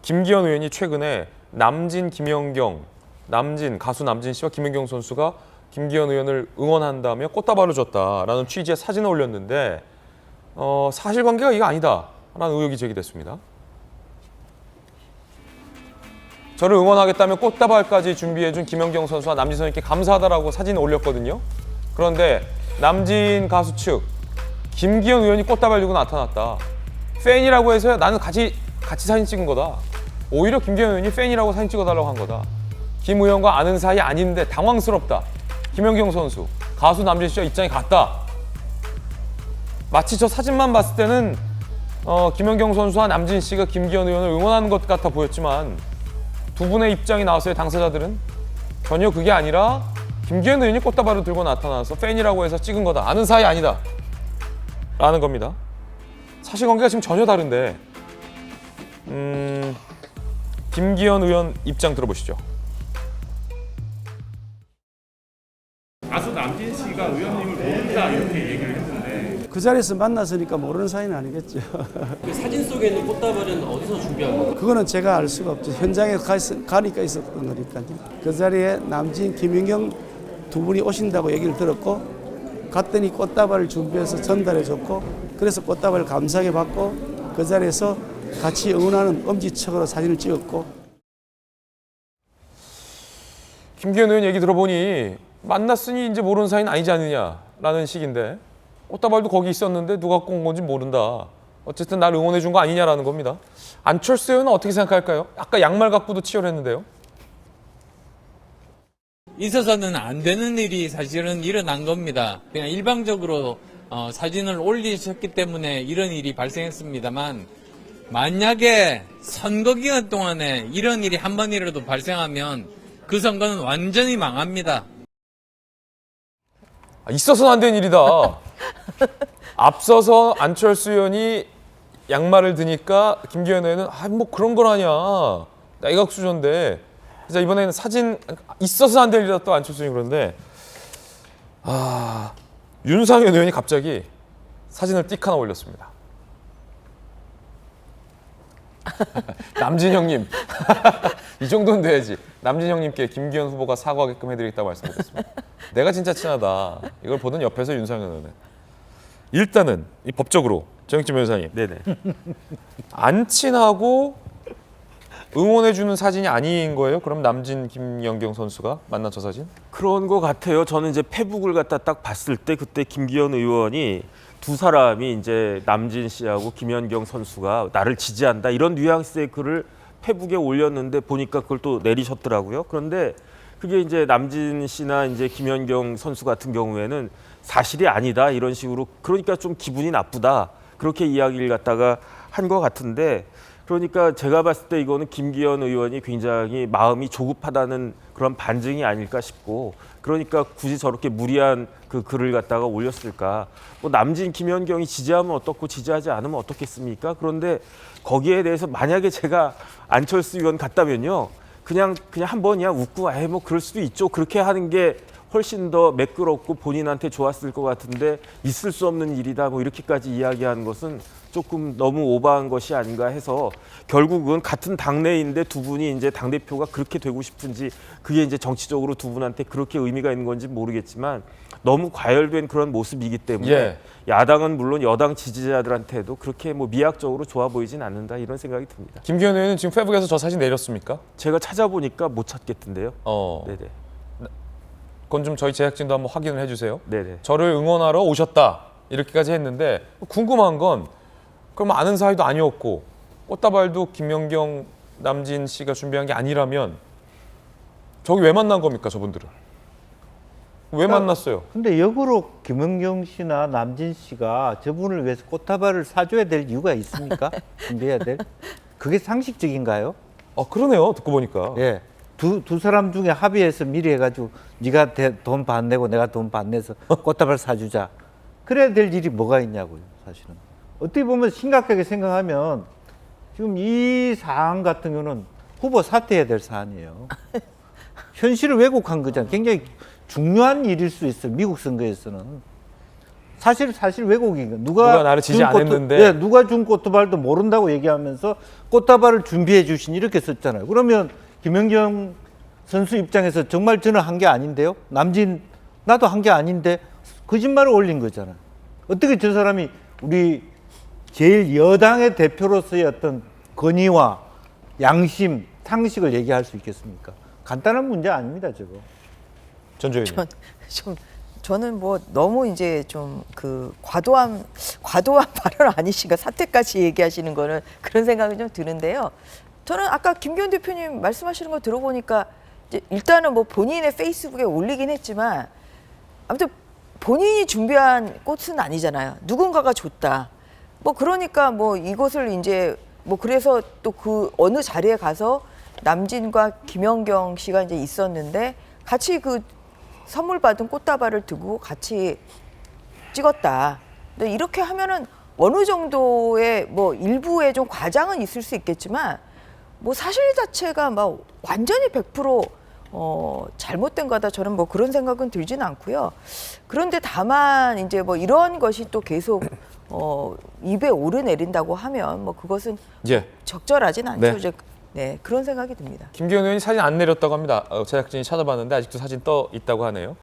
김기현 의원이 최근에 가수 남진 씨와 김연경 선수가 김기현 의원을 응원한다며 꽃다발을 줬다라는 취지의 사진을 올렸는데 사실관계가 이거 아니다라는 의혹이 제기됐습니다. 저를 응원하겠다며 꽃다발까지 준비해준 김연경 선수와 남진 선수께 감사하다라고 사진을 올렸거든요. 그런데 남진 가수 측 김기현 의원이 꽃다발 들고 나타났다. 팬이라고 해서 나는 같이 사진 찍은 거다. 오히려 김기현 의원이 팬이라고 사진 찍어달라고 한 거다. 김 의원과 아는 사이 아닌데 당황스럽다. 김연경 선수, 가수 남진 씨와 입장이 같다. 마치 저 사진만 봤을 때는 김연경 선수와 남진 씨가 김기현 의원을 응원하는 것 같아 보였지만 두 분의 입장이 나왔어요. 당사자들은 전혀 그게 아니라 김기현 의원이 꽃다발을 들고 나타나서 팬이라고 해서 찍은 거다. 아는 사이 아니다. 라는 겁니다. 사실관계가 지금 전혀 다른데 김기현 의원 입장 들어보시죠. 가수 남진 씨가 의원님을 모른다 이렇게 얘기를 했는데 그 자리에서 만났으니까 모르는 사이는 아니겠죠. 그 사진 속에 있는 꽃다발은 어디서 준비한 거예요? 그거는 제가 알 수가 없죠. 현장에 가니까 있었던 거니까요. 그 자리에 남진, 김연경 두 분이 오신다고 얘기를 들었고 갔더니 꽃다발을 준비해서 전달해줬고 그래서 꽃다발을 감사하게 받고 그 자리에서 같이 응원하는 엄지척으로 사진을 찍었고. 김기현 의원 얘기 들어보니 만났으니 이제 모르는 사이는 아니지 않느냐라는 식인데 꽃다발도 거기 있었는데 누가 갖고 온 건지 모른다. 어쨌든 날 응원해 준 거 아니냐라는 겁니다. 안철수 의원은 어떻게 생각할까요? 아까 양말 갖고도 치열했는데요. 있어서는 안 되는 일이 사실은 일어난 겁니다. 그냥 일방적으로 사진을 올리셨기 때문에 이런 일이 발생했습니다만 만약에 선거 기간 동안에 이런 일이 한 번이라도 발생하면 그 선거는 완전히 망합니다. 있어서는 안 되는 일이다. 앞서서 안철수 의원이 양말을 드니까 김기현 의원은 뭐 그런 걸 하냐. 내각 수저인데. 그래서 이번에는 사진 있어서 안 될 일이다 또 안철수 의원이 그런데 윤상현 의원이 갑자기 사진을 띡 하나 올렸습니다. 남진 형님 이 정도는 돼야지. 남진 형님께 김기현 후보가 사과하게끔 해드리겠다고 말씀드렸습니다. 내가 진짜 친하다. 이걸 보던 옆에서 윤상현 의원은 일단은 이 법적으로 정익진 변호사님, 네네. 안 친하고 응원해주는 사진이 아닌 거예요? 그럼 남진, 김연경 선수가 만난 저 사진? 그런 것 같아요. 저는 이제 페북을 갖다 딱 봤을 때 그때 김기현 의원이 두 사람이 이제 남진 씨하고 김연경 선수가 나를 지지한다 이런 뉘앙스의 글을 페북에 올렸는데 보니까 그걸 또 내리셨더라고요. 그런데 그게 이제 남진 씨나 이제 김연경 선수 같은 경우에는 사실이 아니다 이런 식으로 그러니까 좀 기분이 나쁘다 그렇게 이야기를 갖다가 한 것 같은데 그러니까 제가 봤을 때 이거는 김기현 의원이 굉장히 마음이 조급하다는 그런 반증이 아닐까 싶고 그러니까 굳이 저렇게 무리한 그 글을 갖다가 올렸을까. 뭐 남진, 김연경이 지지하면 어떻고 지지하지 않으면 어떻겠습니까? 그런데 거기에 대해서 만약에 제가 안철수 의원 같다면요. 그냥 한 번이야 웃고 뭐 그럴 수도 있죠. 그렇게 하는 게 훨씬 더 매끄럽고 본인한테 좋았을 것 같은데 있을 수 없는 일이다 뭐 이렇게까지 이야기하는 것은 조금 너무 오버한 것이 아닌가 해서 결국은 같은 당내인데 두 분이 이제 당대표가 그렇게 되고 싶은지 그게 이제 정치적으로 두 분한테 그렇게 의미가 있는 건지 모르겠지만 너무 과열된 그런 모습이기 때문에 예. 야당은 물론 여당 지지자들한테도 그렇게 뭐 미학적으로 좋아 보이진 않는다 이런 생각이 듭니다. 김기현 의원은 지금 페북에서 저 사진 내렸습니까? 제가 찾아보니까 못 찾겠던데요. 네네. 그건 좀 저희 제작진도 한번 확인을 해주세요. 네네. 저를 응원하러 오셨다 이렇게까지 했는데 궁금한 건 그럼 아는 사이도 아니었고 꽃다발도 김연경, 남진 씨가 준비한 게 아니라면 저기 왜 만난 겁니까 저분들은? 왜 만났어요? 근데 역으로 김연경 씨나 남진 씨가 저분을 위해서 꽃다발을 사줘야 될 이유가 있습니까? 준비해야 될? 그게 상식적인가요? 그러네요 듣고 보니까. 예. 두 사람 중에 합의해서 미리 해가지고 네가 돈 반 내고 내가 돈 반 내서 꽃다발 사주자. 그래야 될 일이 뭐가 있냐고요, 사실은. 어떻게 보면 심각하게 생각하면 지금 이 사안 같은 경우는 후보 사퇴해야 될 사안이에요. 현실을 왜곡한 거잖아요. 굉장히 중요한 일일 수 있어요, 미국 선거에서는. 사실 왜곡인 거예요. 누가 나를 지지 준 안 꽃- 했는데. 예, 누가 준 꽃다발도 모른다고 얘기하면서 꽃다발을 준비해 주신 이렇게 썼잖아요. 그러면 김연경 선수 입장에서 정말 저는 한 게 아닌데요. 남진 나도 한 게 아닌데 거짓말을 올린 거잖아요. 어떻게 저 사람이 우리 제일 여당의 대표로서의 어떤 권위와 양심, 상식을 얘기할 수 있겠습니까? 간단한 문제 아닙니다, 저거. 전조현님. 저는 뭐 너무 이제 좀 그 과도한 발언 아니신가 사태까지 얘기하시는 거는 그런 생각이 좀 드는데요. 저는 아까 김기현 대표님 말씀하시는 거 들어보니까 이제 일단은 뭐 본인의 페이스북에 올리긴 했지만 아무튼 본인이 준비한 꽃은 아니잖아요. 누군가가 줬다. 뭐 그러니까 뭐 이것을 이제 뭐 그래서 또 그 어느 자리에 가서 남진과 김연경 씨가 이제 있었는데 같이 그 선물 받은 꽃다발을 두고 같이 찍었다. 근데 이렇게 하면은 어느 정도의 뭐 일부의 좀 과장은 있을 수 있겠지만 뭐 사실 자체가 막 완전히 100% 잘못된 거다. 저는 뭐 그런 생각은 들지는 않고요. 그런데 다만 이제 뭐 이런 것이 또 계속 입에 오르내린다고 하면 뭐 그것은 예. 적절하진 않죠. 네. 이제 네, 그런 생각이 듭니다. 김기현 의원이 사진 안 내렸다고 합니다. 제작진이 찾아봤는데 아직도 사진 떠 있다고 하네요.